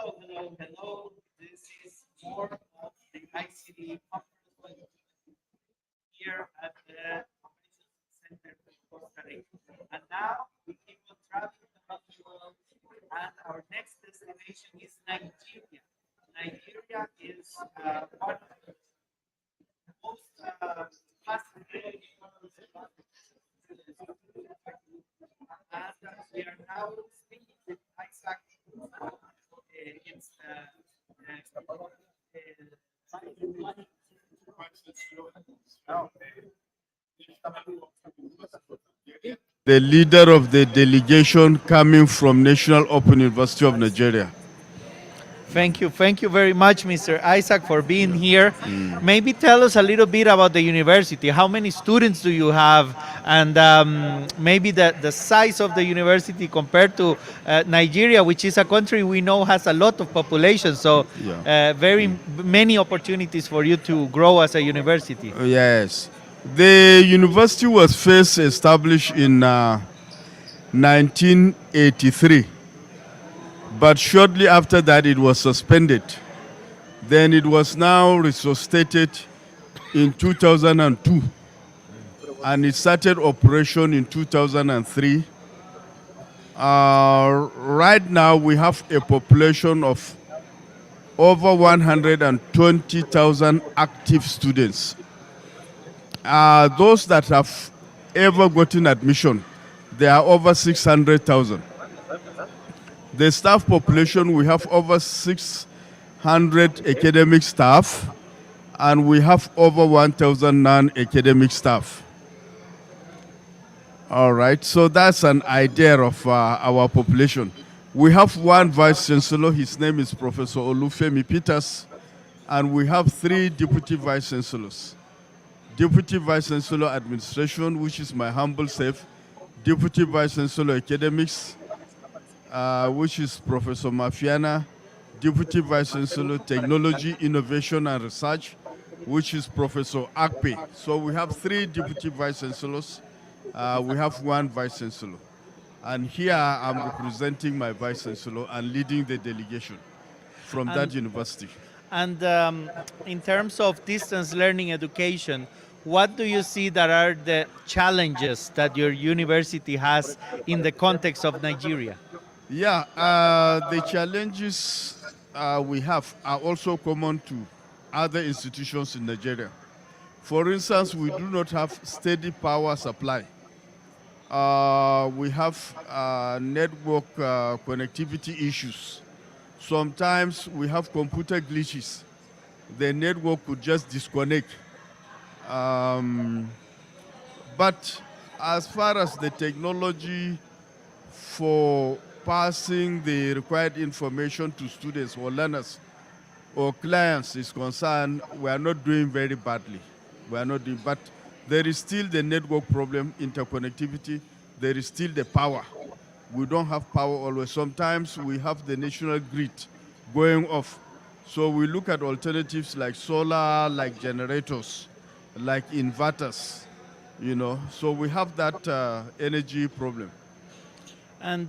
Hello. This is more of the ICDE conference here at the Operations Center in Costa Rica. And now we keep on traveling around the world, and our next destination is Nigeria. Nigeria is one of the most fascinating and we are now speaking with Isaac. It's the leader of the delegation coming from National Open University of Nigeria. Thank you very much, Mr. Isaac, for being here. Maybe tell us a little bit about the university. How many students do you have? And maybe the size of the university compared to Nigeria, which is a country we know has a lot of population. So, Yeah. very many opportunities for you to grow as a university. Yes. The university was first established in 1983, but shortly after that it was suspended. Then it was now resuscitated in 2002, and it started operation in 2003. Right now we have a population of over 120,000 active students. Those that have ever gotten admission, there are over 600,000. The staff population, we have over 600 academic staff, and we have over 1,000 non-academic staff. All right, so that's an idea of our population. We have one vice chancellor, his name is Professor Olufemi Peters, and we have 3 deputy vice chancellors. Deputy Vice Chancellor Administration, which is my humble self, Deputy Vice Chancellor Academics, which is Professor Mafiana, Deputy Vice Chancellor Technology, Innovation and Research, which is Professor Akpe. So we have 3 Deputy Vice Chancellors, we have 1 Vice Chancellor. And here I'm representing my Vice Chancellor and leading the delegation from that university. And in terms of distance learning education, what do you see that are the challenges that your university has in the context of Nigeria? Yeah, the challenges we have are also common to other institutions in Nigeria. For instance, we do not have steady power supply. We have network connectivity issues. Sometimes we have computer glitches. The network could just disconnect. But as far as the technology for passing the required information to students or learners or clients is concerned, we are not doing very badly. We are not doing, but there is still the network problem, interconnectivity. There is still the power. We don't have power always. Sometimes we have the national grid going off. So we look at alternatives like solar, like generators, like inverters, you know. So we have that energy problem. And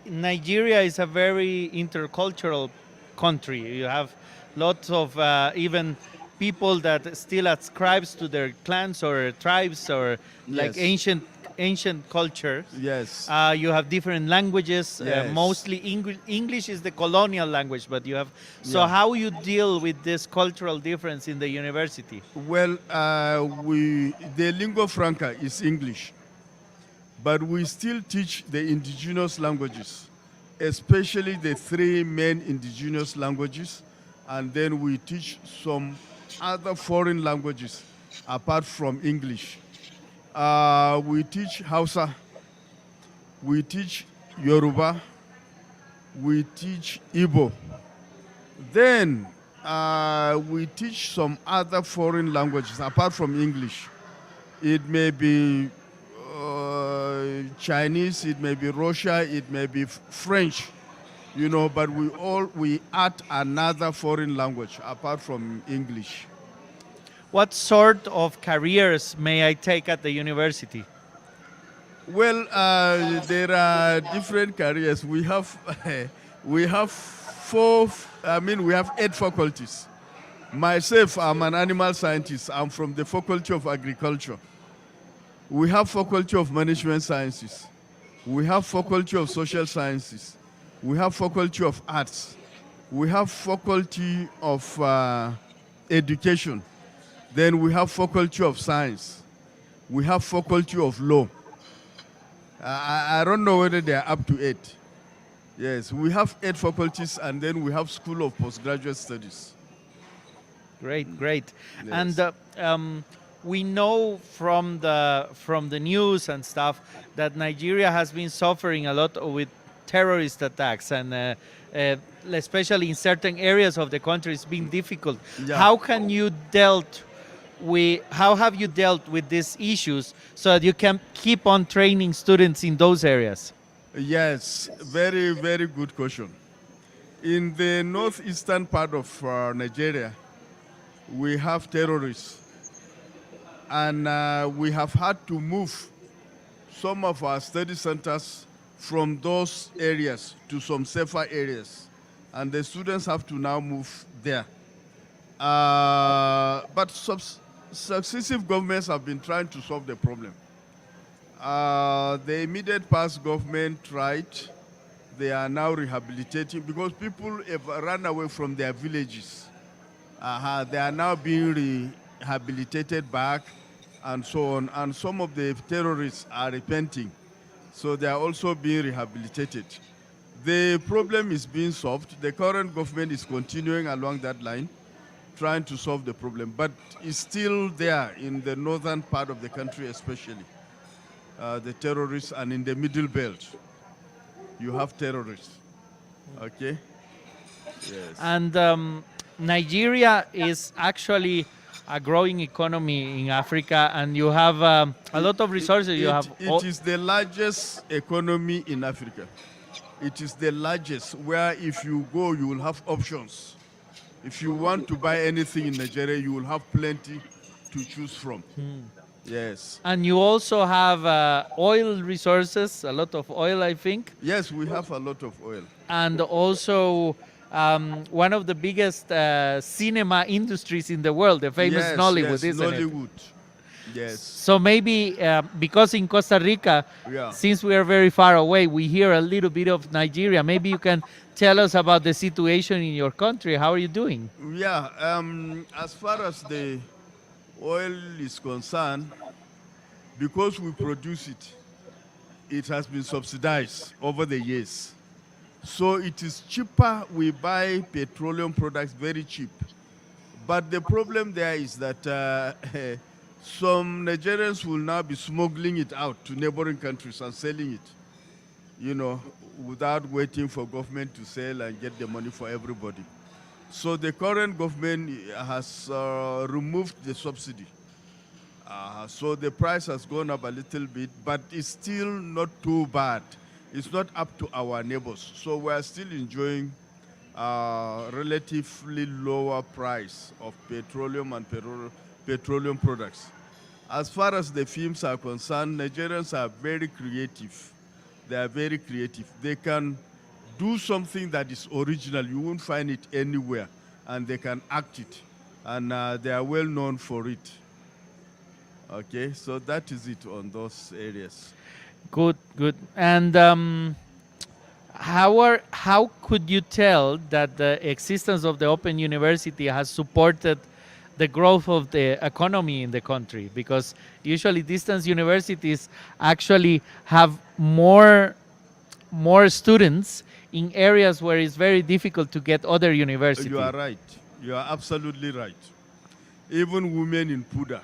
Nigeria is a very intercultural country. You have lots of even people that still ascribes to their clans or tribes or like Yes. ancient cultures. Yes. You have different languages. Yes. Mostly English is the colonial language, but you have. So Yeah. how you deal with this cultural difference in the university? Well, the lingua franca is English, but we still teach the indigenous languages, especially the 3 main indigenous languages, and then we teach some other foreign languages apart from English. We teach Hausa, we teach Yoruba, we teach Igbo. Then we teach some other foreign languages apart from English. It may be Chinese, it may be Russia, it may be French, you know, but we add another foreign language apart from English. What sort of careers may I take at the university? Well, there are different careers. We have We have we have 8 faculties. Myself, I'm an animal scientist. I'm from the Faculty of Agriculture. We have Faculty of Management Sciences. We have Faculty of Social Sciences. We have Faculty of Arts. We have Faculty of Education. Then we have Faculty of Science. We have Faculty of Law. I don't know whether they are up to 8. Yes, we have 8 faculties, and then we have School of Postgraduate Studies. Great, great. Yes. And we know from the news and stuff that Nigeria has been suffering a lot with terrorist attacks, and especially in certain areas of the country, it's been difficult. Yeah. How have you dealt with these issues so that you can keep on training students in those areas? Yes, very, very good question. In the northeastern part of Nigeria, we have terrorists, and we have had to move some of our study centers from those areas to some safer areas, and the students have to now move there. But successive governments have been trying to solve the problem. The immediate past government tried. They are now rehabilitating because people have run away from their villages. They are now being rehabilitated back and so on. And some of the terrorists are repenting. So they are also being rehabilitated. The problem is being solved. The current government is continuing along that line, trying to solve the problem. But it's still there in the northern part of the country especially. The terrorists, and in the middle belt, you have terrorists. Okay? Yes. And Nigeria is actually a growing economy in Africa, and you have a lot of resources. It is the largest economy in Africa. It is the largest, where if you go, you will have options. If you want to buy anything in Nigeria, you will have plenty to choose from. Yes. And you also have oil resources, a lot of oil, I think. Yes, we have a lot of oil. And also one of the biggest cinema industries in the world, the famous Nollywood, isn't Nollywood. it? Yes. So maybe because in Costa Rica, Yeah. since we are very far away, we hear a little bit of Nigeria. Maybe you can tell us about the situation in your country. How are you doing? Yeah. As far as the oil is concerned, because we produce it, it has been subsidized over the years. So it is cheaper. We buy petroleum products very cheap. But the problem there is that some Nigerians will now be smuggling it out to neighboring countries and selling it, without waiting for government to sell and get the money for everybody. So the current government has removed the subsidy. So the price has gone up a little bit, but it's still not too bad. It's not up to our neighbors. So we're still enjoying relatively lower price of petroleum and petroleum products. As far as the films are concerned, Nigerians are very creative. They are very creative. They can do something that is original. You won't find it anywhere. And they can act it. And they are well known for it. Okay, so that is it on those areas. Good, good. And how could you tell that the existence of the Open University has supported the growth of the economy in the country? Because usually distance universities actually have more students in areas where it's very difficult to get other universities. You are right. You are absolutely right. Even women in Puda.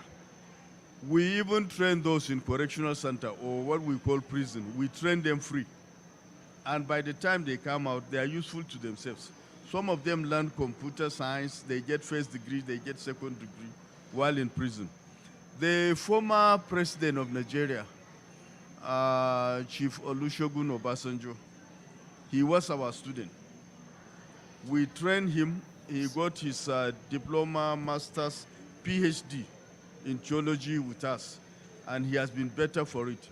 We even train those in correctional center, or what we call prison. We train them free. And by the time they come out, they are useful to themselves. Some of them learn computer science. They get first degree, they get second degree while in prison. The former president of Nigeria, Chief Olusegun Obasanjo, he was our student. We trained him. He got his diploma, master's, PhD in theology with us, and he has been better for it.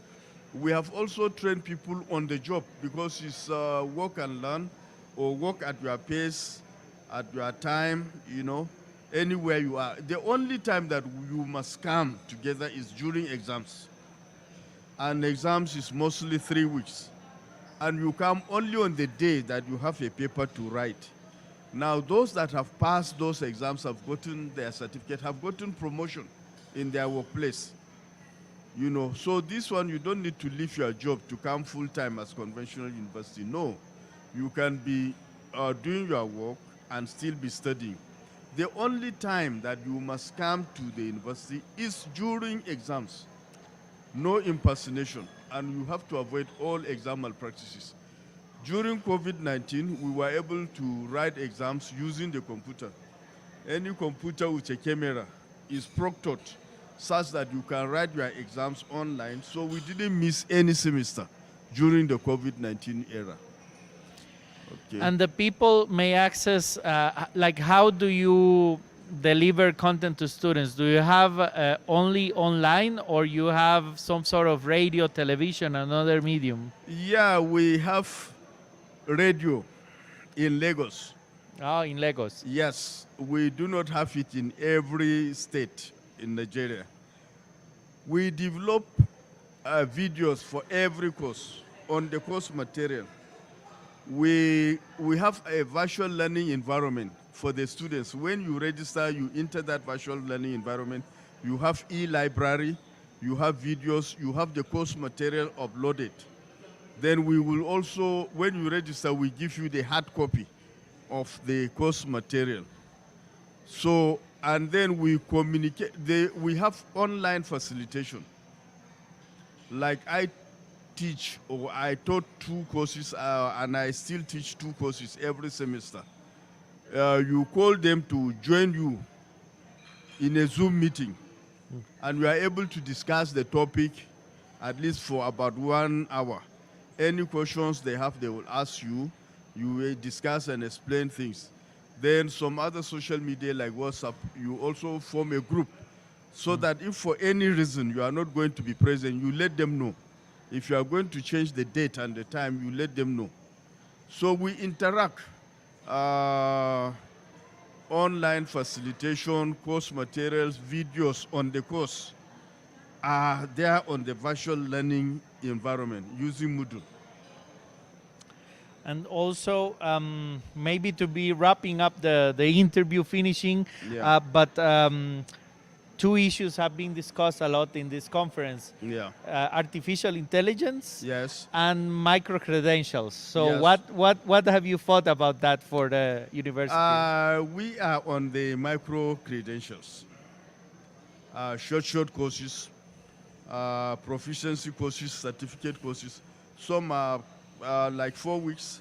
We have also trained people on the job because it's work and learn. or work at your pace, at your time, anywhere you are. The only time that you must come together is during exams. And exams is mostly 3 weeks. And you come only on the day that you have a paper to write. Now, those that have passed those exams have gotten their certificate, have gotten promotion in their workplace. So this one, you don't need to leave your job to come full-time as conventional university. No, you can be doing your work and still be studying. The only time that you must come to the university is during exams. No impersonation, and you have to avoid all exam malpractices. During COVID-19, we were able to write exams using the computer. Any computer with a camera is proctored such that you can write your exams online, so we didn't miss any semester during the COVID-19 era. Okay. And the people may access, like, how do you deliver content to students? Do you have only online, or you have some sort of radio, television, another medium? Yeah, we have radio in Lagos. Oh, in Lagos. Yes, we do not have it in every state in Nigeria. We develop videos for every course on the course material. We have a virtual learning environment for the students. When you register, you enter that virtual learning environment. You have e-library, you have videos, you have the course material uploaded. Then we will also, when you register, we give you the hard copy of the course material. So, and then we communicate, we have online facilitation. Like I teach, or I taught 2 courses, and I still teach 2 courses every semester. You call them to join you in a Zoom meeting, and we are able to discuss the topic at least for about 1 hour. Any questions they have, they will ask you. You will discuss and explain things. Then some other social media like WhatsApp, you also form a group so that if for any reason you are not going to be present, you let them know. If you are going to change the date and the time, you let them know. So we interact. Online facilitation, course materials, videos on the course are there on the virtual learning environment using Moodle. And also, maybe to be wrapping up the interview, finishing, Yeah. but 2 issues have been discussed a lot in this conference. Yeah. Artificial intelligence Yes. and micro-credentials. So Yes. what have you thought about that for the university? We are on the micro credentials, short courses, proficiency courses, certificate courses. Some are like 4 weeks,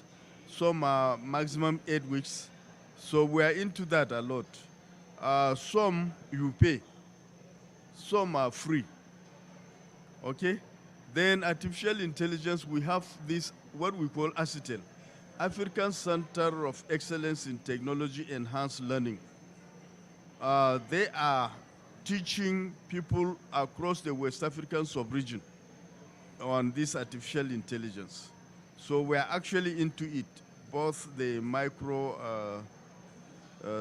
some are maximum 8 weeks. So we are into that a lot. Some you pay, some are free. Okay? Then artificial intelligence, we have this, what we call ACITEL, African Center of Excellence in Technology Enhanced Learning. They are teaching people across the West African sub-region on this artificial intelligence. So we are actually into it, both the micro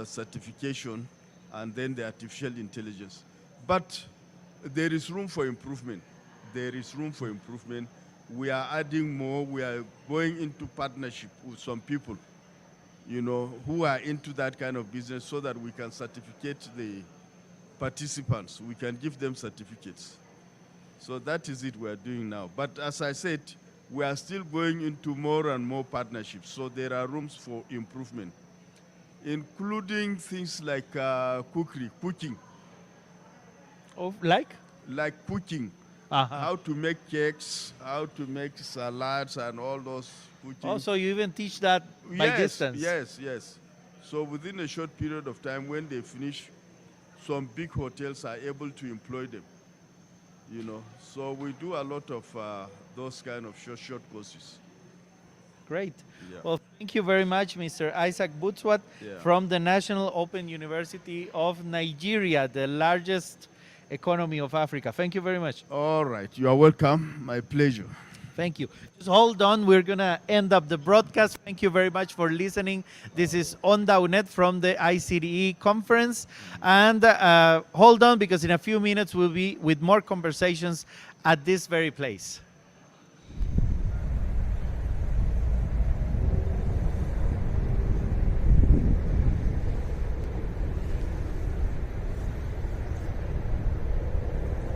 certification and then the artificial intelligence. But there is room for improvement. There is room for improvement. We are adding more. We are going into partnership with some people, who are into that kind of business so that we can certificate the participants. We can give them certificates. So that is it we are doing now. But as I said, we are still going into more and more partnerships. So there are rooms for improvement, including things like cooking. Oh, like? Like cooking. How to make cakes, how to make salads and all those cooking. Also, you even teach that by distance. Yes. So within a short period of time, when they finish, some big hotels are able to employ them. So we do a lot of those kind of short courses. Great. Yeah. Well, thank you very much, Mr. Isaac Butswat Yeah. from the National Open University of Nigeria, the largest economy of Africa. Thank you very much. All right. You are welcome. My pleasure. Thank you. Just hold on. We're going to end up the broadcast. Thank you very much for listening. This is Onda UNED from the ICDE conference. And hold on, because in a few minutes we'll be with more conversations at this very place.